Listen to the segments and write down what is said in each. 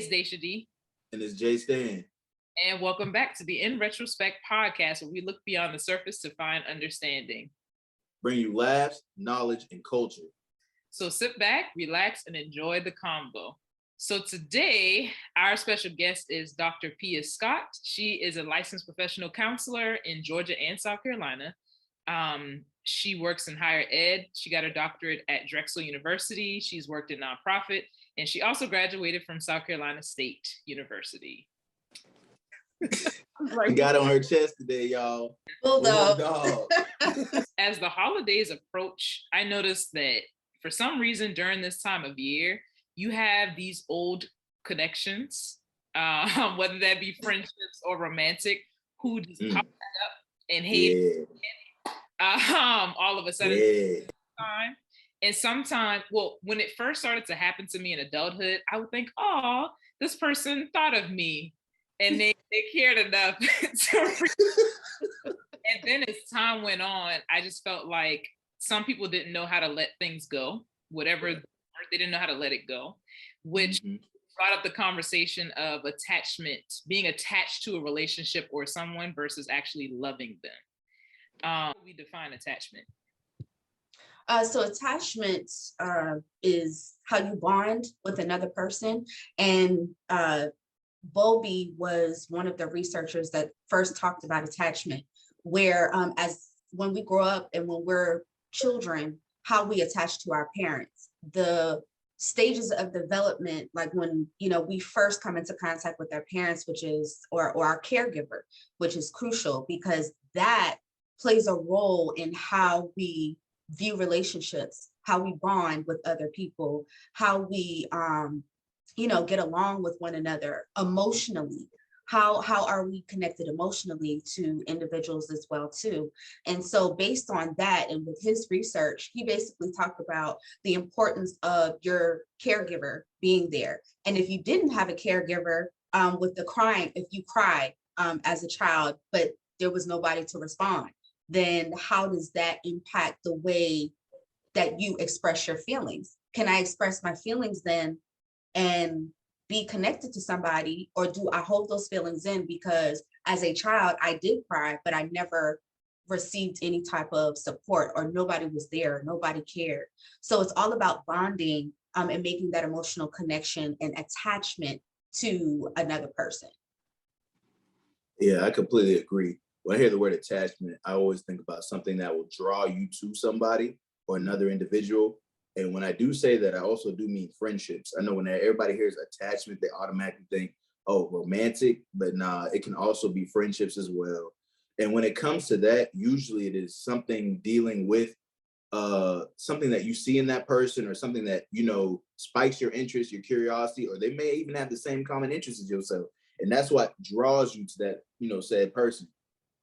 Daisha D. And it's Jay Stan. And welcome back to the In Retrospect podcast, where we look beyond the surface to find understanding. Bring you laughs, knowledge, and culture. So sit back, relax, and enjoy the combo. So today, our special guest is Dr. Pia Scott. She is a licensed professional counselor in Georgia and South Carolina. She works in higher ed. She got her doctorate at Drexel University. She's worked in nonprofit, and she also graduated from South Carolina State University. Got on her chest today, y'all. Bulldog. As the holidays approach, I noticed that for some reason during this time of year, you have these old connections, whether that be friendships or romantic, who just pop up and hate all of a sudden time. And sometimes, when it first started to happen to me in adulthood, I would think, oh, this person thought of me and they cared enough and then as time went on, I just felt like some people didn't know how to let things go, whatever, they didn't know how to let it go, which brought up the conversation of attachment, being attached to a relationship or someone versus actually loving them. We define attachment. So attachment is how you bond with another person. And Bowlby was one of the researchers that first talked about attachment, where as when we grow up and when we're children, how we attach to our parents, the stages of development, like when, we first come into contact with our parents, which is, or our caregiver, which is crucial because that plays a role in how we view relationships, how we bond with other people, how we, get along with one another emotionally. How are we connected emotionally to individuals as well too? And so based on that, and with his research, he basically talked about the importance of your caregiver being there. And if you didn't have a caregiver, with the crying, if you cried as a child, but there was nobody to respond, then how does that impact the way that you express your feelings? Can I express my feelings then and be connected to somebody, or do I hold those feelings in because as a child I did cry, but I never received any type of support, or nobody was there, nobody cared? So it's all about bonding and making that emotional connection and attachment to another person. Yeah, I completely agree. When I hear the word attachment, I always think about something that will draw you to somebody or another individual. And when I do say that, I also do mean friendships. I know when everybody hears attachment, they automatically think, oh, romantic, but nah, it can also be friendships as well. And when it comes to that, usually it is something dealing with something that you see in that person, or something that, spikes your interest, your curiosity, or they may even have the same common interests as yourself. And that's what draws you to that, said person.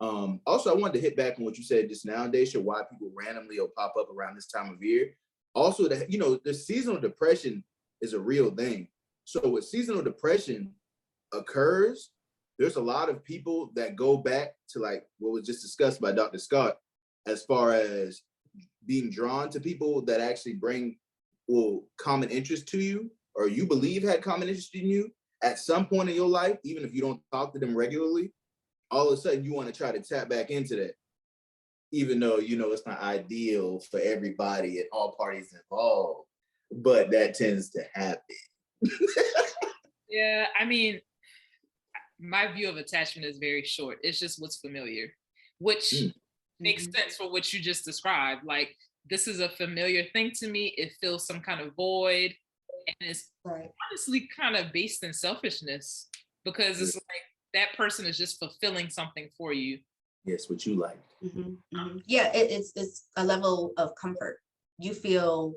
Also, I wanted to hit back on what you said just now, Daisha, why people randomly will pop up around this time of year. Also, the seasonal depression is a real thing. So when seasonal depression occurs, there's a lot of people that go back to like what was just discussed by Dr. Scott, as far as being drawn to people that actually bring common interest to you, or you believe had common interest in you at some point in your life, even if you don't talk to them regularly. All of a sudden you want to try to tap back into that, even though, it's not ideal for everybody and all parties involved, but that tends to happen. Yeah, I mean, my view of attachment is very short. It's just what's familiar, which makes sense for what you just described. Like, this is a familiar thing to me. It fills some kind of void, and it's honestly kind of based in selfishness, because it's like that person is just fulfilling something for you. Yes, what you like. Yeah, it's a level of comfort. You feel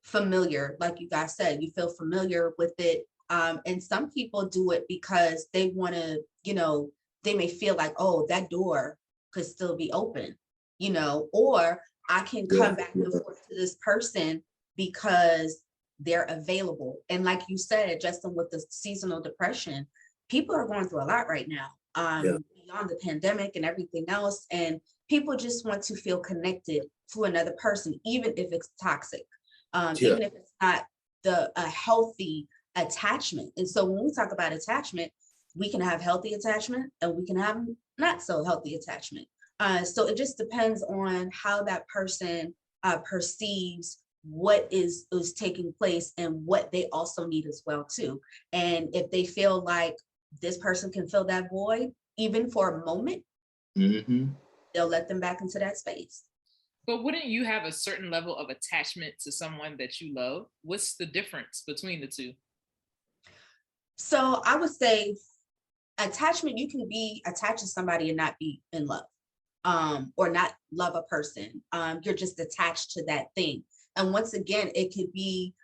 familiar, like you guys said, you feel familiar with it. And some people do it because they want to, they may feel like, oh, that door could still be open, or I can come back and forth to this person because they're available. And like you said, Justin, with the seasonal depression, people are going through a lot right now. Beyond the pandemic and everything else, and people just want to feel connected to another person, even if it's toxic, even if it's not a healthy attachment. And so when we talk about attachment, we can have healthy attachment and we can have not so healthy attachment. So it just depends on how that person perceives what is taking place and what they also need as well too. And if they feel like this person can fill that void, even for a moment, they'll let them back into that space. But wouldn't you have a certain level of attachment to someone that you love? What's the difference between the two? So I would say attachment, you can be attached to somebody and not be in love, or not love a person. You're just attached to that thing. And once again, it could be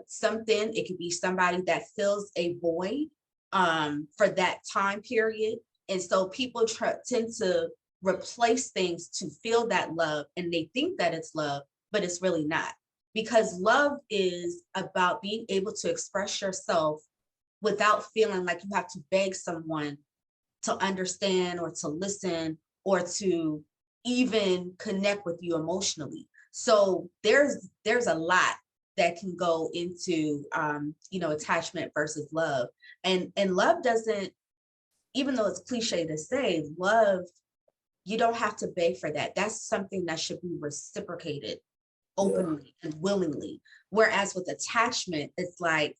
something, it could be somebody that fills a void for that time period. And so people tend to replace things to feel that love, and they think that it's love, but it's really not. Because love is about being able to express yourself without feeling like you have to beg someone to understand or to listen or to even connect with you emotionally. So there's a lot that can go into attachment versus love. And love doesn't, even though it's cliche to say, love, you don't have to beg for that. That's something that should be reciprocated openly and willingly. Whereas with attachment, it's like,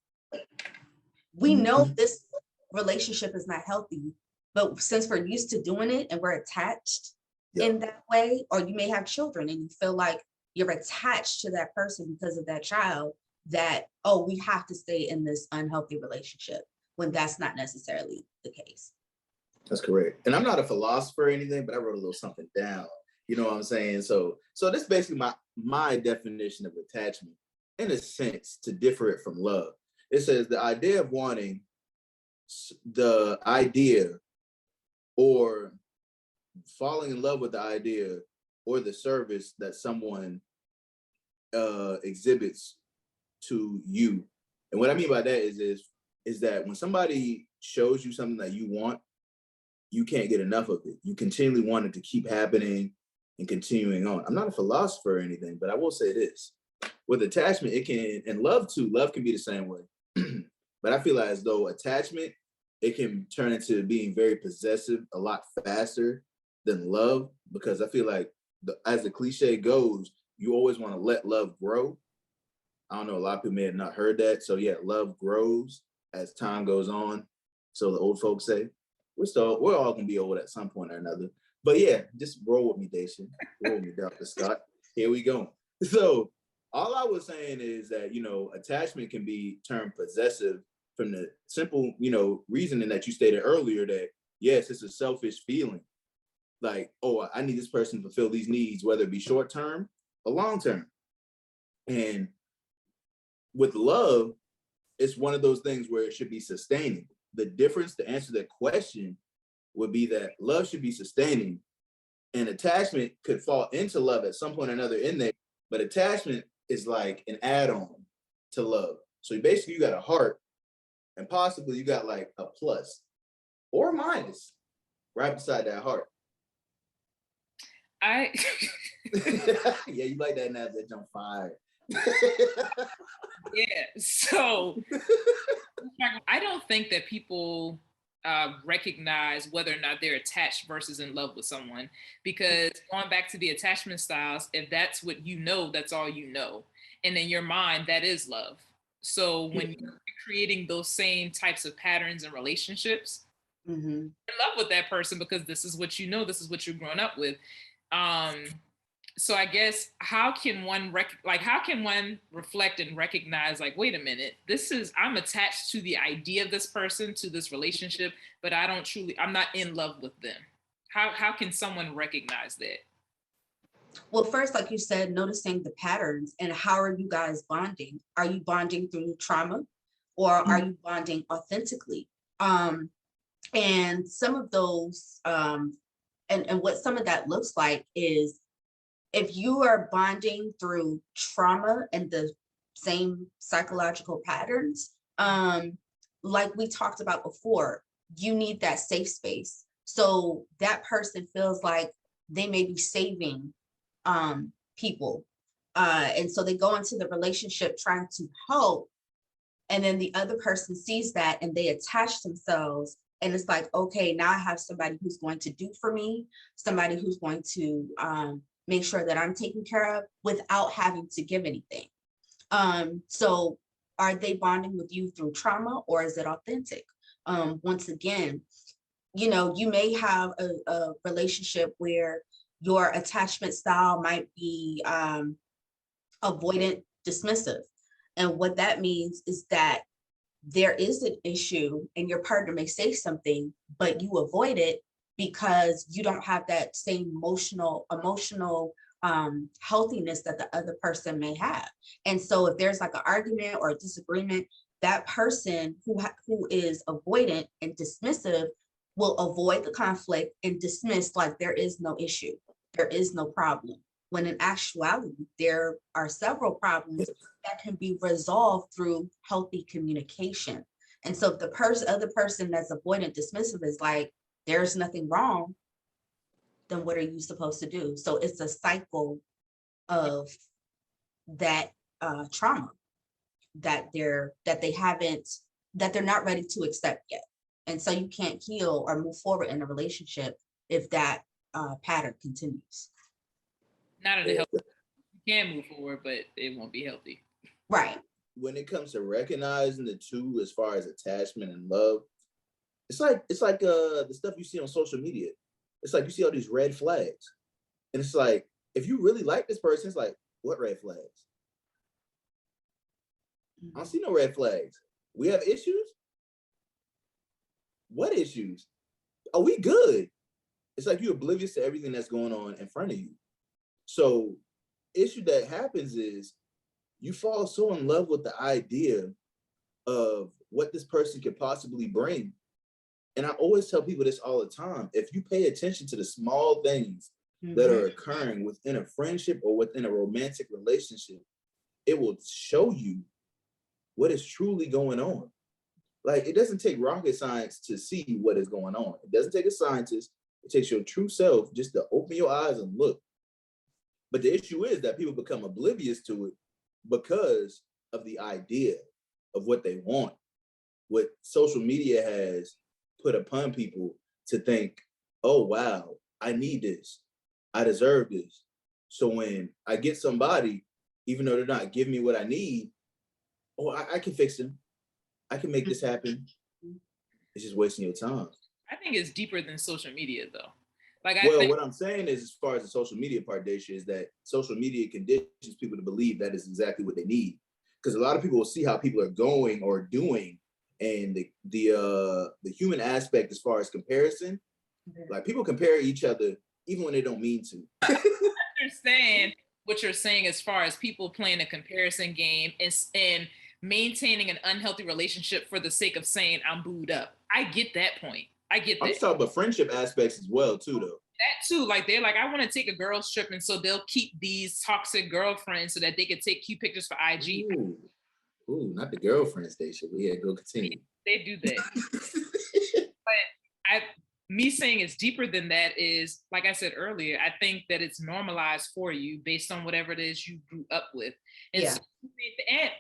we know this relationship is not healthy, but since we're used to doing it and we're attached in that way, or you may have children and you feel like you're attached to that person because of that child, that, oh, we have to stay in this unhealthy relationship, when that's not necessarily the case. That's correct. And I'm not a philosopher or anything, but I wrote a little something down. You know what I'm saying? So this is basically my definition of attachment, in a sense, to differ it from love. It says the idea of wanting the idea or falling in love with the idea or the service that someone exhibits to you. And what I mean by that is that when somebody shows you something that you want, you can't get enough of it. You continually want it to keep happening and continuing on. I'm not a philosopher or anything, but I will say this. With attachment, it can, and love too, love can be the same way. But I feel as though attachment, it can turn into being very possessive a lot faster than love, because I feel like, as the cliche goes, you always want to let love grow. I don't know, a lot of people may have not heard that. So yeah, love grows as time goes on. So the old folks say. We're all gonna be old at some point or another. But yeah, just roll with me, Dacia. Roll with me, Dr. Scott. Here we go. So all I was saying is that, attachment can be termed possessive from the simple, reasoning that you stated earlier, that yes, it's a selfish feeling. Like, oh, I need this person to fulfill these needs, whether it be short term or long term. And with love, it's one of those things where it should be sustaining. The difference, to answer that question, would be that love should be sustaining, and attachment could fall into love at some point or another in there. But attachment is like an add-on to love. So basically, you got a heart, and possibly you got like a plus or a minus right beside that heart. Yeah, you like that now that on fire. Yeah, so I don't think that people recognize whether or not they're attached versus in love with someone, because going back to the attachment styles, if that's what you know, that's all you know. And in your mind, that is love. So when you're creating those same types of patterns and relationships, you're in love with that person because this is what you know, this is what you're growing up with. So I guess how can one reflect and recognize, like, wait a minute, I'm attached to the idea of this person, to this relationship, but I'm not in love with them. How can someone recognize that? Well, first, like you said, noticing the patterns, and how are you guys bonding? Are you bonding through trauma, or are you bonding authentically? And some of those, and what some of that looks like is, if you are bonding through trauma and the same psychological patterns, like we talked about before, you need that safe space. So that person feels like they may be saving people. And so they go into the relationship trying to help, And then the other person sees that and they attach themselves. And it's like, okay, now I have somebody who's going to do for me, somebody who's going to make sure that I'm taken care of without having to give anything. So are they bonding with you through trauma, or is it authentic? Once again, you may have a relationship where your attachment style might be avoidant, dismissive. And what that means is that there is an issue and your partner may say something, but you avoid it because you don't have that same emotional healthiness that the other person may have. And so if there's like an argument or a disagreement, that person who is avoidant and dismissive will avoid the conflict and dismiss like there is no issue, there is no problem. When in actuality, there are several problems that can be resolved through healthy communication. And so if the other person that's avoidant, dismissive is like, there's nothing wrong, then what are you supposed to do? So it's a cycle of that trauma that they're not ready to accept yet. And so you can't heal or move forward in a relationship if that pattern continues. Not in a healthy. You can move forward, but it won't be healthy. Right. When it comes to recognizing the two as far as attachment and love, it's like the stuff you see on social media. It's like you see all these red flags. And it's like, if you really like this person, it's like, what red flags? I don't see no red flags. We have issues? What issues? Are we good? It's like you're oblivious to everything that's going on in front of you. So issue that happens is you fall so in love with the idea of what this person could possibly bring. And I always tell people this all the time. If you pay attention to the small things that are occurring within a friendship or within a romantic relationship, it will show you what is truly going on. Like, it doesn't take rocket science to see what is going on. It doesn't take a scientist. It takes your true self just to open your eyes and look. But the issue is that people become oblivious to it because of the idea of what they want. What social media has put upon people to think, oh, wow, I need this. I deserve this. So when I get somebody, even though they're not giving me what I need, oh, I can fix them. I can make this happen. It's just wasting your time. I think it's deeper than social media, though. What I'm saying is, as far as the social media part, Daisha, is that social media conditions people to believe that is exactly what they need. Because a lot of people will see how people are going or doing, and the human aspect as far as comparison, like people compare each other even when they don't mean to. I understand what you're saying as far as people playing a comparison game and maintaining an unhealthy relationship for the sake of saying I'm booed up. I get that point. I get that. I'm talking about friendship aspects as well, too, though. That too, like they're like, I want to take a girls trip, and so they'll keep these toxic girlfriends so that they can take cute pictures for IG. Ooh, not the girlfriend station. Yeah, go continue. They do that. But me saying it's deeper than that is, like I said earlier, I think that it's normalized for you based on whatever it is you grew up with. And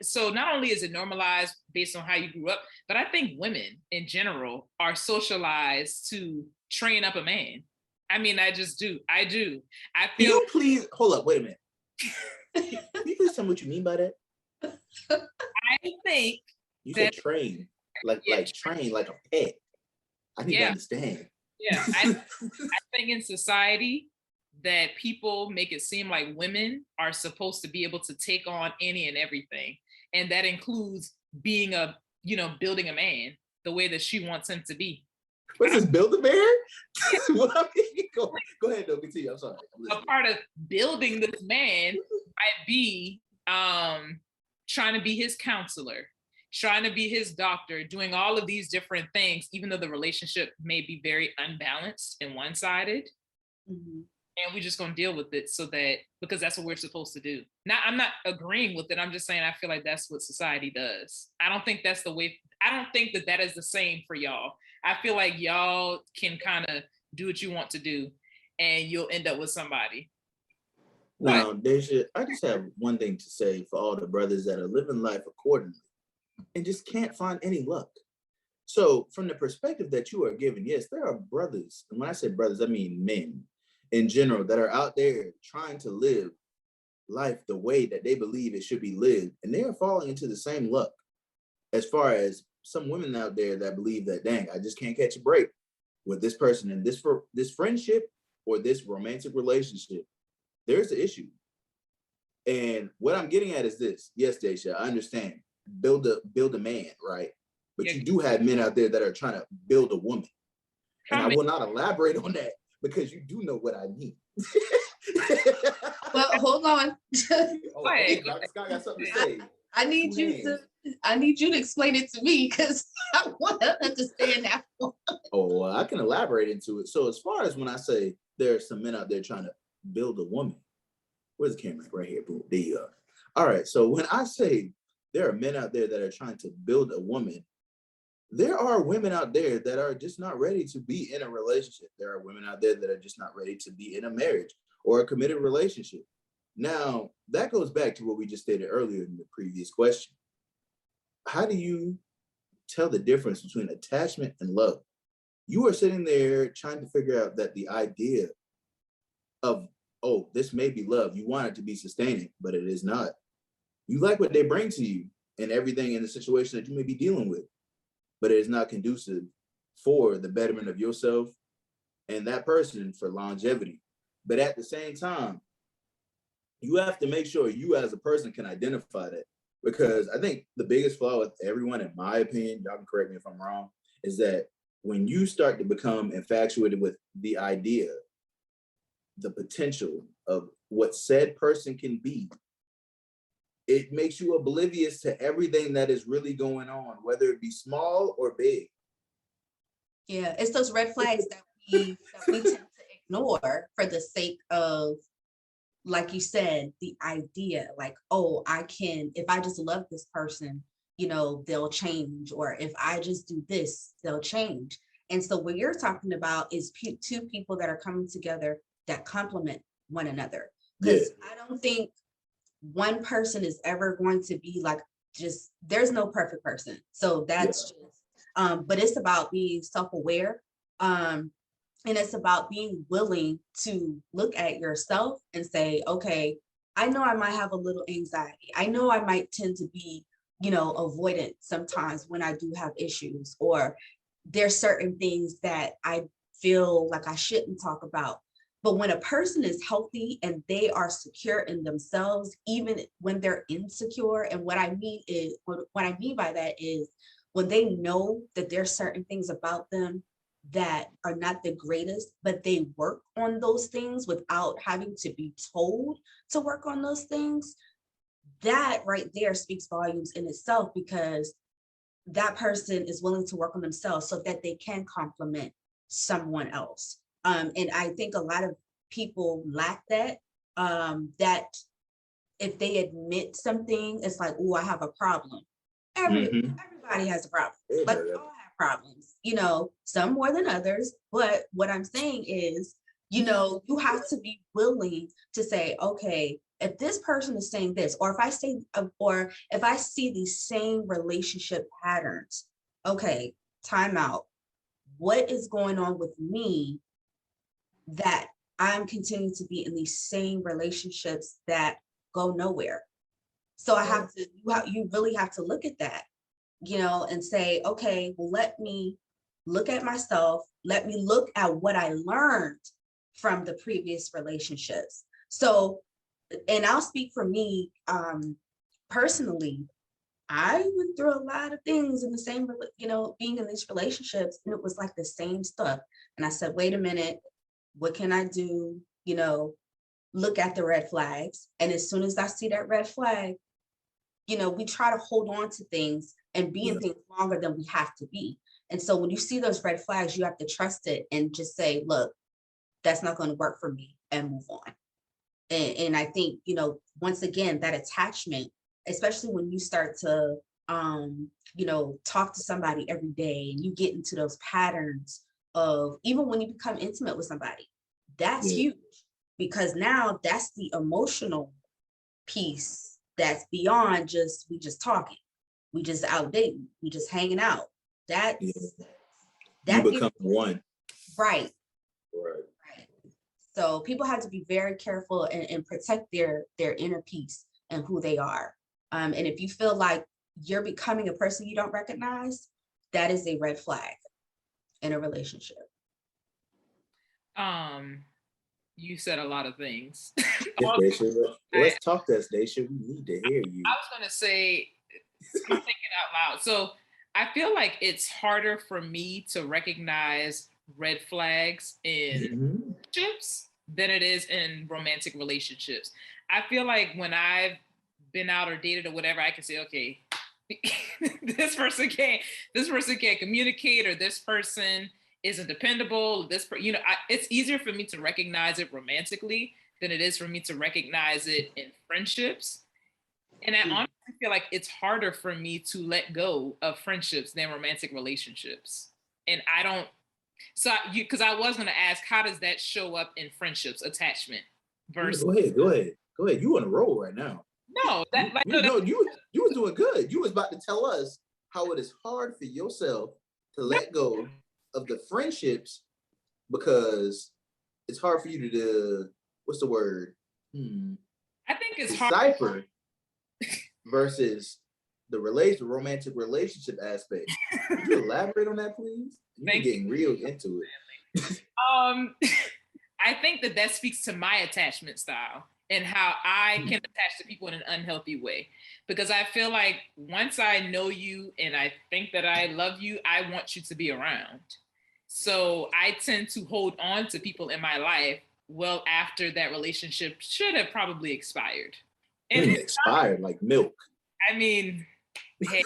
so not only is it normalized based on how you grew up, but I think women in general are socialized to train up a man. I mean, I just do. I do. I feel. Can you please hold up? Wait a minute. Can you please tell me what you mean by that? I think you said train, like train like a pet. I need to understand. Yeah, I think in society that people make it seem like women are supposed to be able to take on any and everything, and that includes being building a man the way that she wants him to be. What's this, build a man? Go ahead, though. Continue. I'm sorry. A part of building this man might be trying to be his counselor, trying to be his doctor, doing all of these different things, even though the relationship may be very unbalanced and one-sided. Mm-hmm. And we're just going to deal with it because that's what we're supposed to do. Now, I'm not agreeing with it. I'm just saying I feel like that's what society does. I don't think that's the way. I don't think that is the same for y'all. I feel like y'all can kind of do what you want to do and you'll end up with somebody. Now, Deja, I just have one thing to say for all the brothers that are living life accordingly. and just can't find any luck. So from the perspective that you are given, yes, there are brothers, and when I say brothers, I mean men in general, that are out there trying to live life the way that they believe it should be lived, and they are falling into the same luck as far as some women out there that believe that, dang, I just can't catch a break with this person and this friendship or this romantic relationship. There's the issue. And what I'm getting at is this. Yes, Daisha, I understand. Build a man, right? But Yeah. you do have men out there that are trying to build a woman. And I Comment. will not elaborate on that because you do know what I mean. Well, hold on. Oh, okay, Dr. Scott got something to say. I need you to explain it to me because I want to understand that one. Oh, well, I can elaborate into it. So as far as when I say there are some men out there trying to build a woman, where's the camera? Right here, boom. There you are. All right. So when I say there are men out there that are trying to build a woman, there are women out there that are just not ready to be in a relationship. There are women out there that are just not ready to be in a marriage or a committed relationship. Now, that goes back to what we just stated earlier in the previous question. How do you tell the difference between attachment and love? You are sitting there trying to figure out that the idea of, oh, this may be love. You want it to be sustaining, but it is not. You like what they bring to you and everything in the situation that you may be dealing with, but it is not conducive for the betterment of yourself and that person for longevity. But at the same time, you have to make sure you as a person can identify that. Because I think the biggest flaw with everyone, in my opinion, y'all can correct me if I'm wrong, is that when you start to become infatuated with the idea, the potential of what said person can be, it makes you oblivious to everything that is really going on, whether it be small or big. Yeah, it's those red flags that we tend to ignore for the sake of, like you said, the idea, like, oh, I can, if I just love this person, they'll change, or if I just do this, they'll change. And so what you're talking about is two people that are coming together that complement one another. Because I don't think one person is ever going to be like, just, there's no perfect person. So that's just, but it's about being self-aware. And it's about being willing to look at yourself and say, okay, I know I might have a little anxiety. I know I might tend to be, avoidant sometimes when I do have issues, or there's certain things that I feel like I shouldn't talk about. But when a person is healthy and they are secure in themselves, even when they're insecure, and what I mean by that is when they know that there's certain things about them that are not the greatest, but they work on those things without having to be told to work on those things, that right there speaks volumes in itself, because that person is willing to work on themselves so that they can complement someone else. And I think a lot of people lack that, that if they admit something, it's like, oh, I have a problem. Everybody has a problem. Like, we all have problems, some more than others. But what I'm saying is, you have to be willing to say, okay, if this person is saying this, or if I see these same relationship patterns, okay, time out. What is going on with me that I'm continuing to be in these same relationships that go nowhere? So I have to, you really have to look at that, and say, okay, well, let me look at myself. Let me look at what I learned from the previous relationships. So, and I'll speak for me, personally, I went through a lot of things in the same, being in these relationships, and it was like the same stuff. And I said, wait a minute, what can I do? Look at the red flags. And as soon as I see that red flag, we try to hold on to things and be in things longer than we have to be. And so when you see those red flags, you have to trust it and just say, look, that's not going to work for me, and move on. And I think, once again, that attachment, especially when you start to, talk to somebody every day and you get into those patterns of, even when you become intimate with somebody, that's huge, because now that's the emotional piece that's beyond just, we just talking. We just out dating. We just hanging out. Yeah. That's You that gives become one. right. Right. Right. So people have to be very careful and protect their inner peace and who they are. And if you feel like you're becoming a person you don't recognize, that is a red flag in a relationship. You said a lot of things. Yes, Also, Daisha, let's talk to us, Daisha. We need to hear you. I was gonna say, I'm thinking out loud. So I feel like it's harder for me to recognize red flags in Mhm. relationships than it is in romantic relationships. I feel like when I've been out or dated or whatever, I can say, okay, this person can't, this person can't communicate, or this person isn't dependable. It's easier for me to recognize it romantically than it is for me to recognize it in friendships. And I honestly feel like it's harder for me to let go of friendships than romantic relationships. And I don't, because I was going to ask, how does that show up in friendships, attachment Yeah, versus, go ahead. You on a roll right now. no, that, like, You no, that, no, you was doing good. You was about to tell us how it is hard for yourself to no, let go of the friendships because it's hard for you to do, what's the word? I think it's hard. Decipher versus the romantic relationship aspect. Could you elaborate on that, please? You're Thank getting real into it. I think that speaks to my attachment style and how I can attach to people in an unhealthy way. Because I feel like once I know you and I think that I love you, I want you to be around. So I tend to hold on to people in my life well after that relationship should have probably expired. And Expired like milk. I mean, hey,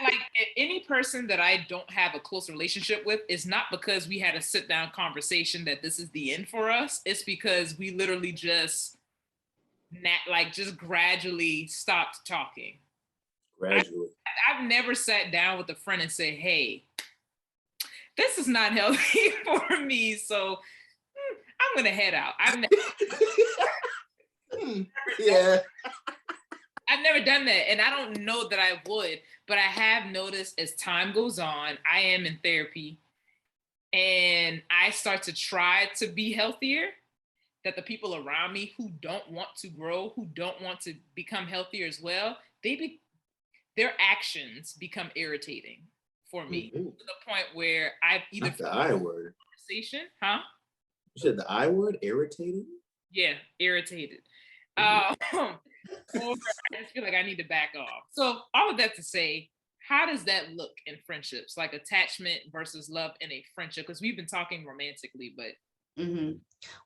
like any person that I don't have a close relationship with is not because we had a sit down conversation that this is the end for us. It's because we literally just just gradually stopped talking. Gradually. I've never sat down with a friend and said, hey, this is not healthy for me. So I'm gonna head out. Yeah. I've never done that, and I don't know that I would, but I have noticed as time goes on, I am in therapy, and I start to try to be healthier, that the people around me who don't want to grow, who don't want to become healthier as well, their actions become irritating for me to the point where I've either Not the I word. Conversation, huh? You said the I word, irritating? Yeah, irritated. Or I just feel like I need to back off. So all of that to say, how does that look in friendships, like attachment versus love in a friendship? Because we've been talking romantically, but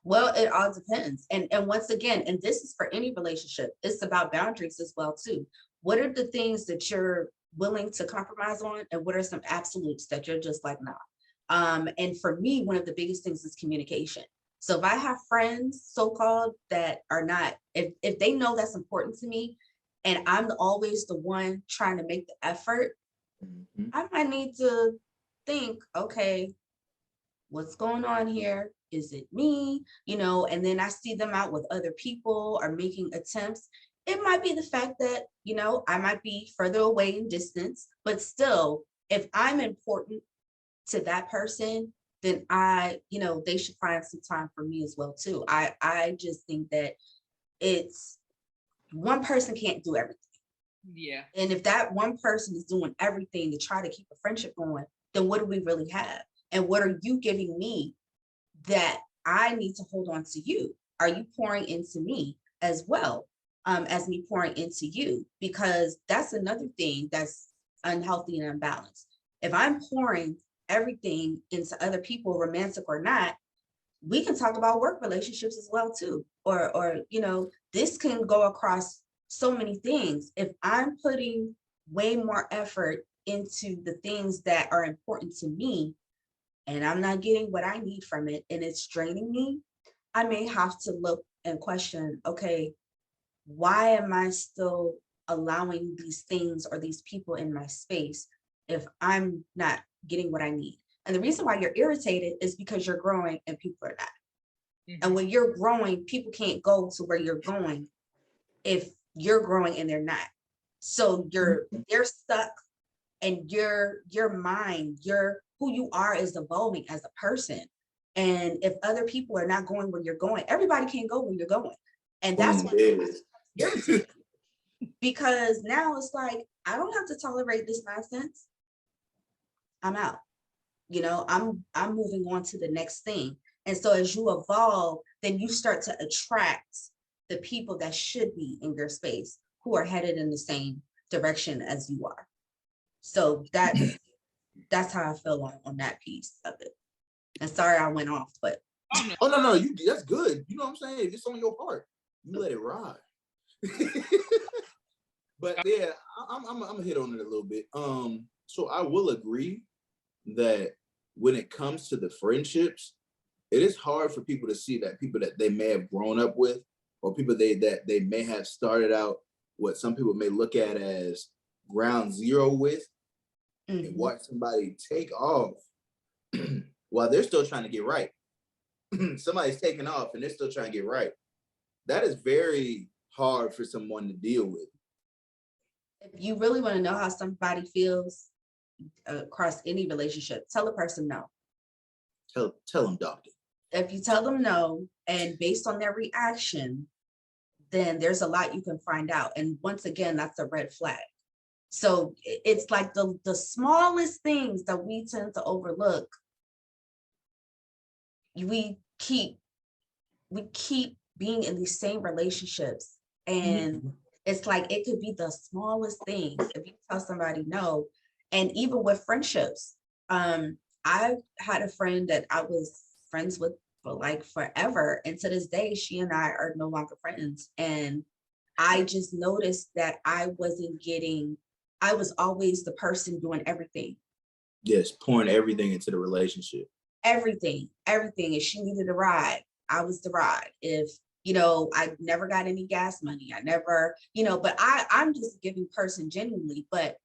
well, it all depends. And once again, and this is for any relationship, it's about boundaries as well too. What are the things that you're willing to compromise on, and what are some absolutes that you're just like, nah? And for me, one of the biggest things is communication. So if I have friends, so-called, that are not, if they know that's important to me, and I'm always the one trying to make the effort, I might need to think, okay, what's going on here? Is it me? And then I see them out with other people or making attempts. It might be the fact that, I might be further away in distance, but still, if I'm important to that person, then they should find some time for me as well too. I just think that it's one person can't do everything. yeah. And if that one person is doing everything to try to keep a friendship going, then what do we really have? And what are you giving me that I need to hold on to you? Are you pouring into me as well as me pouring into you? Because that's another thing that's unhealthy and unbalanced. If I'm pouring everything into other people, romantic or not, we can talk about work relationships as well too. Or this can go across so many things. If I'm putting way more effort into the things that are important to me, and I'm not getting what I need from it, and it's draining me, I may have to look and question, okay, why am I still allowing these things or these people in my space if I'm not getting what I need? And the reason why you're irritated is because you're growing and people are not. And when you're growing, people can't go to where you're going if you're growing and they're not. So they're stuck, and your mind, who you are is evolving as a person. And if other people are not going where you're going, everybody can't go where you're going. And that's when Boom, irritating, because now it's like, I don't have to tolerate this nonsense. I'm out. I'm moving on to the next thing. And so as you evolve, then you start to attract the people that should be in your space, who are headed in the same direction as you are. So that's how I feel on that piece of it. And sorry I went off, but Oh no, that's good. You know what I'm saying? It's on your heart. You let it ride. But yeah, I'm gonna hit on it a little bit. So I will agree that when it comes to the friendships, it is hard for people to see that people that they may have grown up with, or people that they may have started out what some people may look at as ground zero with, and watch somebody take off while they're still trying to get right. Somebody's taking off and they're still trying to get right. That is very hard for someone to deal with. if you really want to know how somebody feels across any relationship, tell a person no. Tell them, doctor. If you tell them no, and based on their reaction, then there's a lot you can find out. And once again, that's a red flag. So it's like the smallest things that we tend to overlook. We keep being in these same relationships, and it's like, it could be the smallest things if you tell somebody no. And even with friendships, I had a friend that I was friends with for like forever, and to this day she and I are no longer friends. And I just noticed that I was always the person doing everything. Yes, pouring everything into the relationship. Everything. If she needed a ride, I was the ride. If I never got any gas money, I never, but I'm just a giving person genuinely. But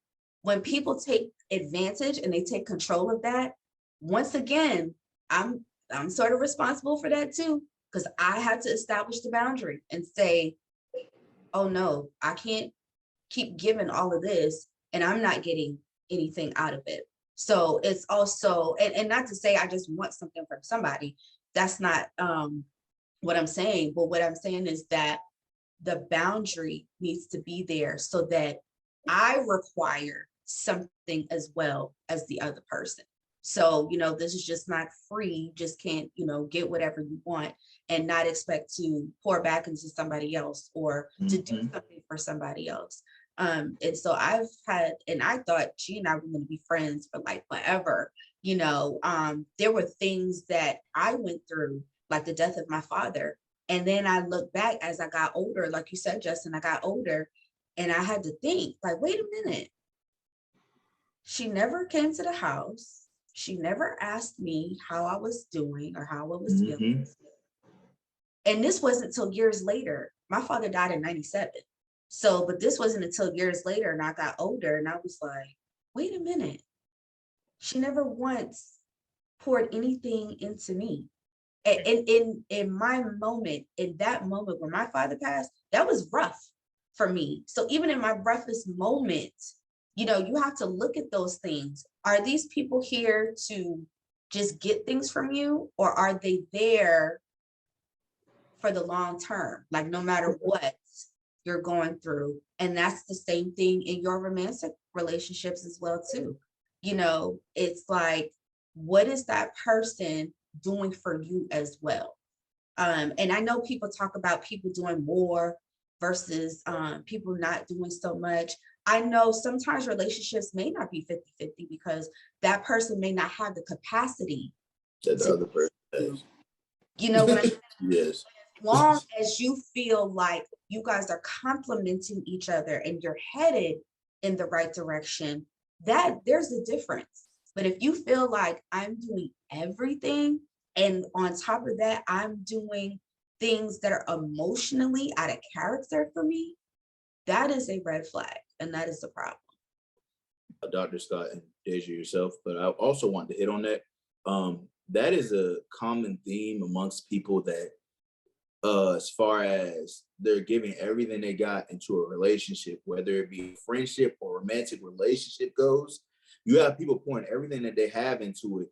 when people take advantage and they take control of that, once again, I'm sort of responsible for that too, because I had to establish the boundary and say, oh no, I can't keep giving all of this and I'm not getting anything out of it. So it's also, and not to say I just want something from somebody. That's not what I'm saying. But what I'm saying is that the boundary needs to be there so that I require something as well as the other person. So, this is just not free. You just can't, get whatever you want and not expect to pour back into somebody else or to do something for somebody else. And so I've had, and I thought she and I were going to be friends for like forever. There were things that I went through, like the death of my father. And then I look back as I got older, like you said, Justin, I got older and I had to think like, wait a minute. She never came to the house. She never asked me how I was doing or how I was feeling. And this wasn't until years later. My father died in 97. So, but this wasn't until years later and I got older and I was like, wait a minute. She never once poured anything into me. And in my moment, in that moment when my father passed, that was rough for me. So even in my roughest moment, you have to look at those things. Are these people here to just get things from you, or are they there for the long term? Like no matter what you're going through. And that's the same thing in your romantic relationships as well too. It's like, what is that person doing for you as well? And I know people talk about people doing more versus people not doing so much. I know sometimes relationships may not be 50-50 because that person may not have the capacity that the other person has. You know what I mean? Yes. As long as you feel like you guys are complementing each other and you're headed in the right direction, that there's a difference. But if you feel like I'm doing everything and on top of that, I'm doing things that are emotionally out of character for me, that is a red flag and that is a problem. Dr. Scott and Deja yourself, but I also want to hit on that. That is a common theme amongst people that as far as they're giving everything they got into a relationship, whether it be a friendship or romantic relationship goes. You have people pouring everything that they have into it.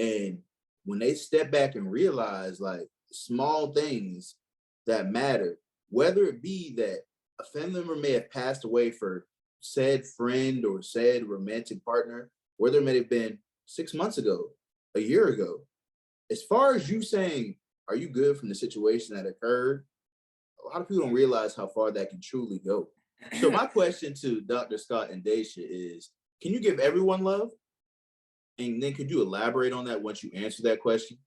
And when they step back and realize like small things that matter, whether it be that a family member may have passed away for said friend or said romantic partner, whether it may have been 6 months ago, a year ago, as far as you saying, are you good from the situation that occurred? A lot of people don't realize how far that can truly go. So my question to Dr. Scott and Daisha is, can you give everyone love? And then could you elaborate on that once you answer that question?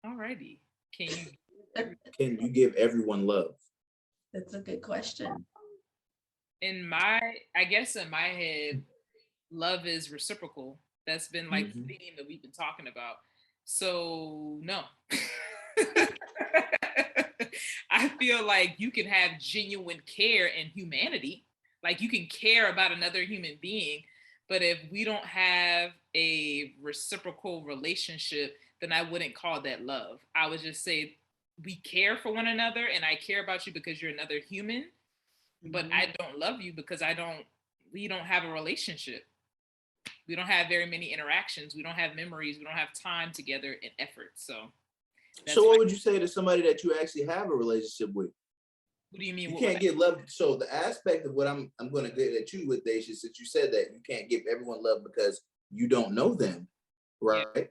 Alrighty. Can you give everyone love? That's a good question. I guess in my head, love is reciprocal. That's been like the theme that we've been talking about. So no. I feel like you can have genuine care and humanity. Like you can care about another human being, but if we don't have a reciprocal relationship, then I wouldn't call that love. I would just say we care for one another and I care about you because you're another human, but I don't love you because we don't have a relationship. We don't have very many interactions. We don't have memories. We don't have time together and effort. So what would you say to somebody that you actually have a relationship with? What do you mean? You can't give love. So the aspect of what I'm going to get at you with, Daisha, since you said that you can't give everyone love because you don't know them, right? Yeah.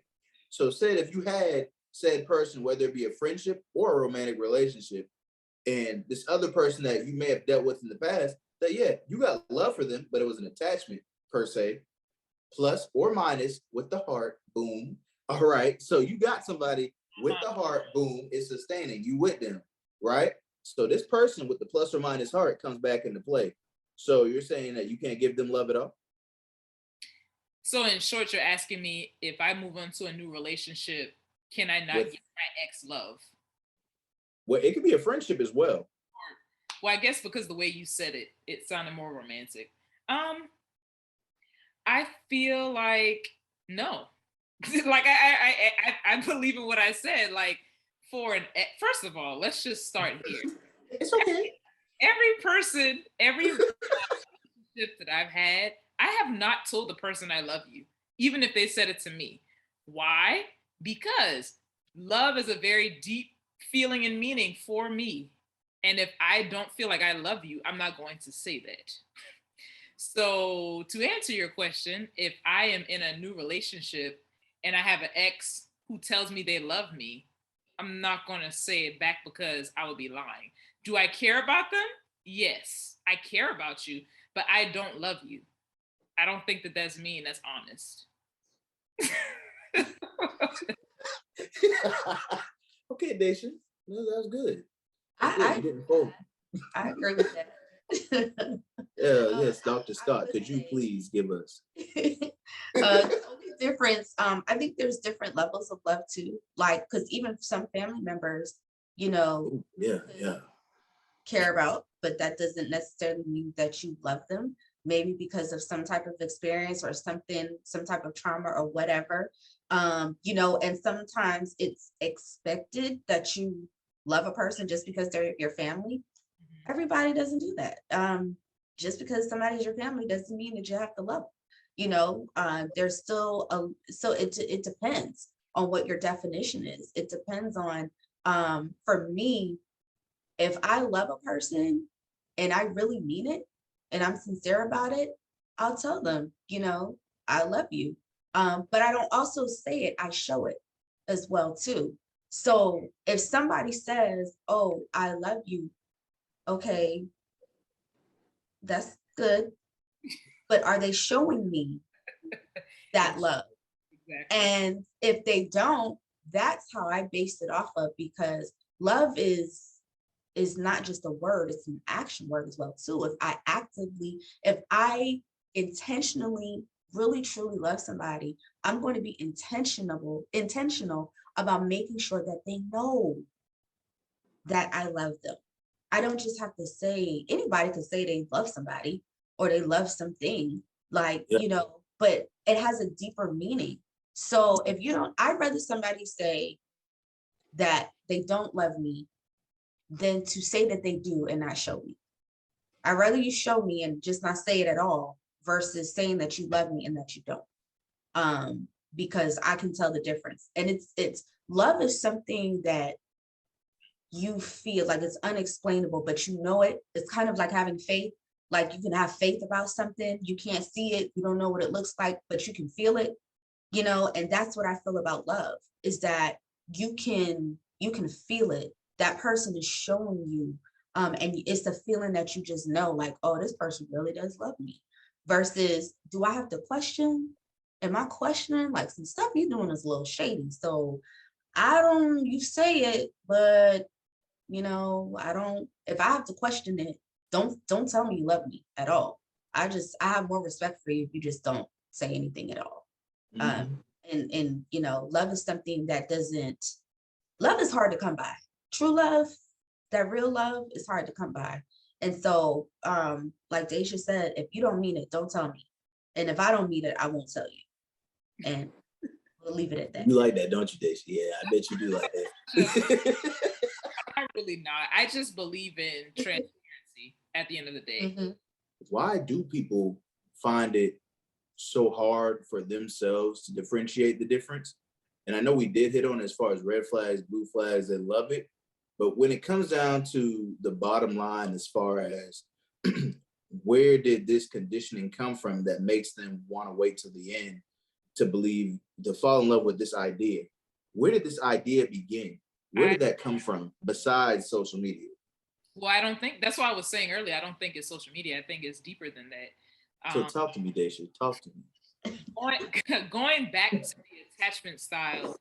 So said if you had said person, whether it be a friendship or a romantic relationship, and this other person that you may have dealt with in the past, that yeah, you got love for them, but it was an attachment per se, plus or minus with the heart, boom. All right. So you got somebody with the heart, boom, it's sustaining you with them, right? So this person with the plus or minus heart comes back into play. So you're saying that you can't give them love at all? So in short, you're asking me if I move on to a new relationship, can I not give my ex love? Well, it could be a friendship as well. Well, I guess because the way you said it, it sounded more romantic. I feel like no. Like I believe in what I said. Like first of all, let's just start here. It's okay. Every relationship that I've had, I have not told the person I love you, even if they said it to me. Why? Because love is a very deep feeling and meaning for me. And if I don't feel like I love you, I'm not going to say that. So to answer your question, if I am in a new relationship and I have an ex who tells me they love me, I'm not going to say it back because I would be lying. Do I care about them? Yes, I care about you, but I don't love you. I don't think that that's mean. That's honest. Okay, Daisha. No, that was good. I agree with that. Yes, Dr. Scott, could you please give us the only difference? I think there's different levels of love too. Like, because even some family members, care about, but that doesn't necessarily mean that you love them. Maybe because of some type of experience or something, some type of trauma or whatever. And sometimes it's expected that you love a person just because they're your family. Everybody doesn't do that. Just because somebody's your family doesn't mean that you have to love them. There's still so it depends on what your definition is. It depends on for me, if I love a person and I really mean it and I'm sincere about it, I'll tell them, I love you. But I don't also say it, I show it as well too. So if somebody says, oh, I love you, okay, that's good. But are they showing me that love? Exactly. And if they don't, that's how I base it off of, because love is not just a word, it's an action word as well too. If I intentionally really truly love somebody, I'm going to be intentional about making sure that they know that I love them. I don't just have to say, anybody can say they love somebody or they love something, but it has a deeper meaning. So if you don't, I'd rather somebody say, that they don't love me than to say that they do and not show me. I'd rather you show me and just not say it at all versus saying that you love me and that you don't. Because I can tell the difference. And it's love is something that you feel like it's unexplainable, but you know it. It's kind of like having faith. Like you can have faith about something. You can't see it. You don't know what it looks like, but you can feel it, you know, and that's what I feel about love is that you can feel it. That person is showing you, and it's the feeling that you just know, like, oh, this person really does love me. Versus, do I have to question? Am I questioning? Like some stuff you're doing is a little shady. So you say it, but you know, I don't, if I have to question it, don't tell me you love me at all. I have more respect for you if you just don't say anything at all. Mhm. And you know, love is something that love is hard to come by. True love, that real love is hard to come by. And so, like Daisha said, if you don't mean it, don't tell me. And if I don't mean it, I won't tell you. And we'll leave it at that. You like that, don't you, Daisy? Yeah, I bet you do like that. I'm really not. I just believe in transparency at the end of the day. Mhm. Why do people find it so hard for themselves to differentiate the difference? And I know we did hit on as far as red flags, blue flags, they love it. But when it comes down to the bottom line, as far as where did this conditioning come from that makes them want to wait till the end to believe, to fall in love with this idea? Where did this idea begin? Where did that come from besides social media? Well, I don't think that's why I was saying earlier. I don't think it's social media. I think it's deeper than that. So talk to me, Daisha. Talk to me. Going back to the attachment style,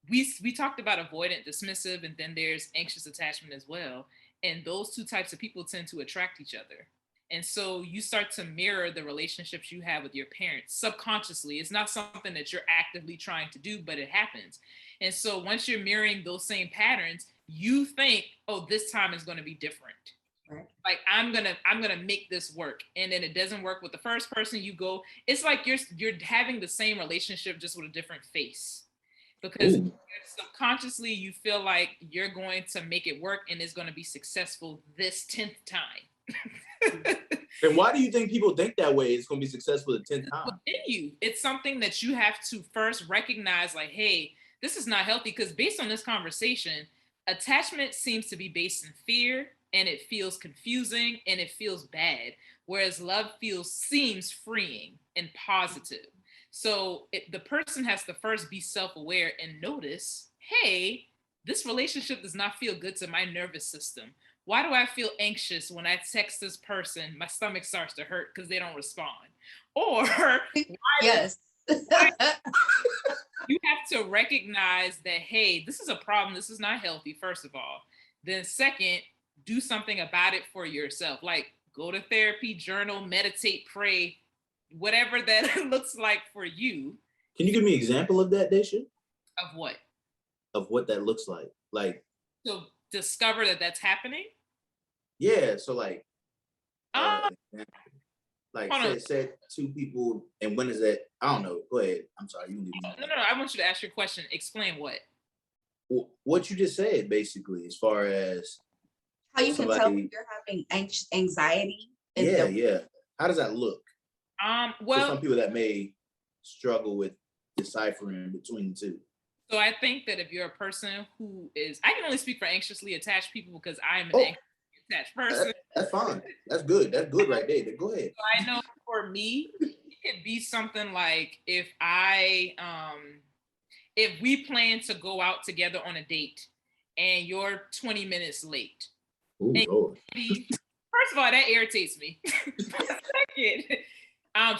we talked about avoidant, dismissive, and then there's anxious attachment as well. And those two types of people tend to attract each other. And so you start to mirror the relationships you have with your parents subconsciously. It's not something that you're actively trying to do, but it happens. And so once you're mirroring those same patterns, you think, oh, this time is going to be different. Right. Like I'm gonna make this work, and then it doesn't work with the first person. You go, it's like you're having the same relationship just with a different face, because Ooh. subconsciously you feel like you're going to make it work and it's going to be successful this 10th time. And why do you think people think that way? It's going to be successful the 10th time. Within you, it's something that you have to first recognize, like, hey, this is not healthy. Because based on this conversation, attachment seems to be based in fear, and it feels confusing and it feels bad, whereas love seems freeing and positive. So the person has to first be self-aware and notice, hey, this relationship does not feel good to my nervous system. Why do I feel anxious when I text this person? My stomach starts to hurt because they don't respond. Or Yes. you have to recognize that, hey, this is a problem. This is not healthy, first of all. Then second, do something about it for yourself. Like go to therapy, journal, meditate, pray, whatever that looks like for you. Can you give me an example of that, Daisha? Of what? Of what that looks like? Like, so discover that that's happening. Yeah, so like Hold said two people, and when is that? I don't know. Go ahead. I'm sorry. You leave me. No. I want you to ask your question. Explain what. What you just said, basically, as far as how you can tell when you're having anxiety. Yeah. How does that look? Well, for some people that may struggle with deciphering between the two. So I think that if you're a person who is, I can only speak for anxiously attached people because I am an anxiously attached person. That's fine. That's good. That's good right there. Go ahead. So I know for me, it could be something like if we plan to go out together on a date and you're 20 minutes late. Ooh, Lord. First of all, that irritates me. Second, I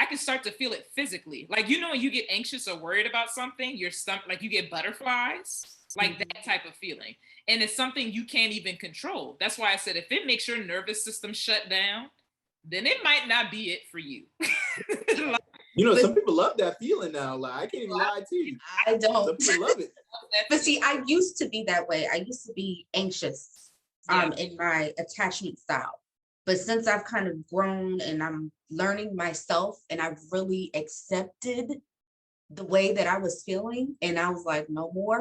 can start to feel it physically. Like, you know, when you get anxious or worried about something, your stomach, like you get butterflies, like that type of feeling. And it's something you can't even control. That's why I said, if it makes your nervous system shut down, then it might not be it for you. You know, some people love that feeling now. Like, I can't even lie to you. I don't. Some people love it. But see, I used to be that way. I used to be anxious in my attachment style. But since I've kind of grown and I'm learning myself and I've really accepted the way that I was feeling, and I was like, no more.